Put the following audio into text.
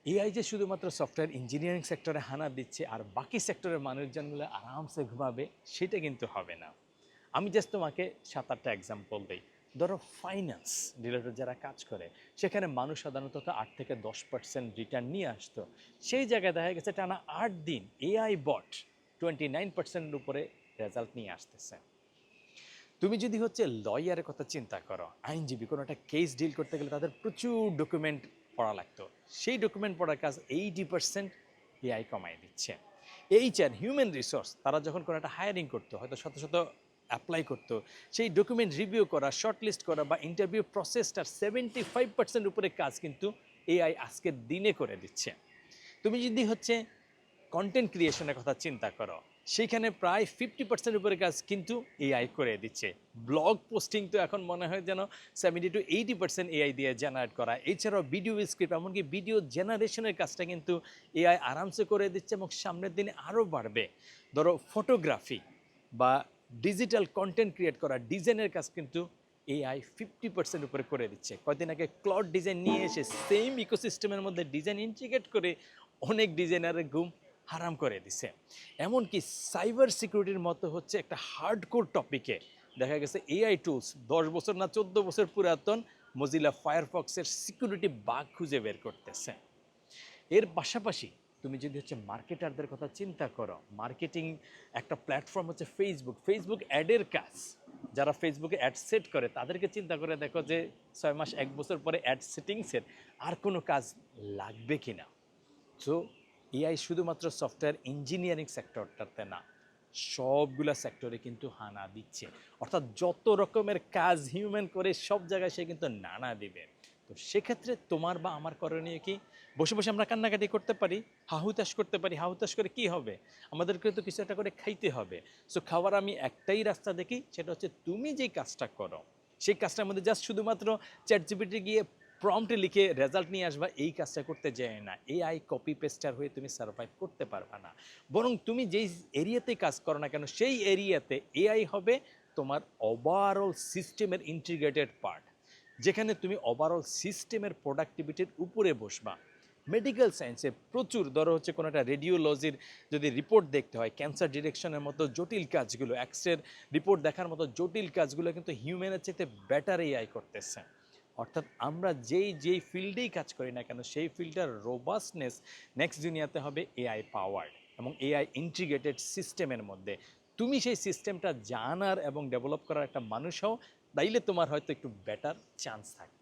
AI যে শুধুমাত্র software engineering সেক্টরে হানা দিচ্ছে আর বাকি সেক্টরের মানুষজনগুলো আরামসে ঘুমাবে সেটা কিন্তু হবে না। আমি জাস্ট তোমাকে 7-8টা এক্সাম্পল দিই। ধরো ফাইন্যান্স রিলেটেড যারা কাজ করে সেখানে মানুষ সাধারণত 8 থেকে 10% রিটার্ন নিয়ে আসতো। সেই জায়গায় দেখা গেছে টানা 8 দিন এআই বট 29%-এর উপরে রেজাল্ট নিয়ে আসতেছে। তুমি যদি হচ্ছে লয়ারের কথা চিন্তা করো, আইনজীবী কোনো একটা কেস ডিল করতে গেলে তাদের প্রচুর ডকুমেন্ট পড়া লাগতো, সেই ডকুমেন্ট পড়ার কাজ 80% এআই কমাই দিচ্ছে। এইচআর হিউম্যান রিসোর্স তারা যখন কোনো একটা হায়ারিং করতো, হয়তো শত শত অ্যাপ্লাই করতো, সেই ডকুমেন্ট রিভিউ করা, শর্টলিস্ট করা বা ইন্টারভিউ প্রসেসটার 75% উপরে কাজ কিন্তু এআই আজকের দিনে করে দিচ্ছে। তুমি যদি হচ্ছে কন্টেন্ট ক্রিয়েশনের কথা চিন্তা করো, সেইখানে প্রায় 50% উপরে কাজ কিন্তু এআই করে দিচ্ছে। ব্লগ পোস্টিং তো এখন মনে হয় যেন 70-80% এআই দিয়ে জেনারেট করা। এছাড়াও ভিডিও স্ক্রিপ্ট, এমনকি ভিডিও জেনারেশনের কাজটা কিন্তু এআই আরামসে করে দিচ্ছে এবং সামনের দিনে আরও বাড়বে। ধরো ফটোগ্রাফি বা ডিজিটাল কন্টেন্ট ক্রিয়েট করা, ডিজাইনের কাজ কিন্তু এআই 50% উপরে করে দিচ্ছে। কয়েকদিন আগে ক্লড ডিজাইন নিয়ে এসে সেম ইকোসিস্টেমের মধ্যে ডিজাইন ইন্টিগ্রেট করে অনেক ডিজাইনারের ঘুম হারাম করে দিছে। এমনকি সাইবার সিকিউরিটির মতো হচ্ছে একটা হার্ডকোর টপিকে দেখা গেছে এআই টুলস 10 বছর না 14 বছর পুরাতন মজিলা ফায়ারফক্সের সিকিউরিটি বাগ খুঁজে বের করতেছে। এর পাশাপাশি তুমি যদি হচ্ছে মার্কেটারদের কথা চিন্তা করো, মার্কেটিং একটা প্ল্যাটফর্ম হচ্ছে ফেসবুক, ফেসবুক অ্যাডের কাজ, যারা ফেসবুকে অ্যাড সেট করে তাদেরকে চিন্তা করে দেখো যে 6 মাস 1 বছর পরে অ্যাড সেটিংসের আর কোনো কাজ লাগবে কিনা। সো এআই শুধুমাত্র সফটওয়্যার ইঞ্জিনিয়ারিং সেক্টরটাতে না, সবগুলা সেক্টরে কিন্তু হানা দিচ্ছে। অর্থাৎ যত রকমের কাজ হিউম্যান করে সব জায়গায় সে কিন্তু নানা দিবে। তো সেক্ষেত্রে তোমার বা আমার করণীয় কি? বসে বসে আমরা কান্নাকাটি করতে পারি, হাহুতাশ করতে পারি। হাহুতাশ করে কি হবে? আমাদেরকে তো কিছু একটা করে খাইতে হবে। সো খাওয়ার আমি একটাই রাস্তা দেখি, সেটা হচ্ছে তুমি যেই কাজটা করো সেই কাজটার মধ্যে জাস্ট শুধুমাত্র চ্যাটজিপিটি গিয়ে প্রম্পটে লিখে রেজাল্ট নিয়ে আসবা, এই কাজটা করতে যায় না। এআই কপি পেস্টার হয়ে তুমি সার্ভাইভ করতে পারবা না। বরং তুমি যেই এরিয়াতে কাজ করো না কেন সেই এরিয়াতে এআই হবে তোমার ওভারঅল সিস্টেমের ইন্টিগ্রেটেড পার্ট, যেখানে তুমি ওভারঅল সিস্টেমের প্রোডাক্টিভিটির উপরে বসবা। মেডিকেল সায়েন্সে প্রচুর, ধরো হচ্ছে কোনো একটা রেডিওলজির যদি রিপোর্ট দেখতে হয়, ক্যান্সার ডিরেকশনের মতো জটিল কাজগুলো, এক্সরের রিপোর্ট দেখার মতো জটিল কাজগুলো কিন্তু হিউম্যানের চাইতে বেটার এআই করতেছে। অর্থাৎ আমরা যেই ফিল্ডেই কাজ করি না কেন সেই ফিল্ডটার রোবাস্টনেস নেক্সট দুনিয়াতে হবে এআই পাওয়ার্ড এবং এআই ইন্টিগ্রেটেড সিস্টেমের মধ্যে। তুমি সেই সিস্টেমটা জানার এবং ডেভেলপ করার একটা মানুষ হও, তাইলে তোমার হয়তো একটু বেটার চান্স থাকে।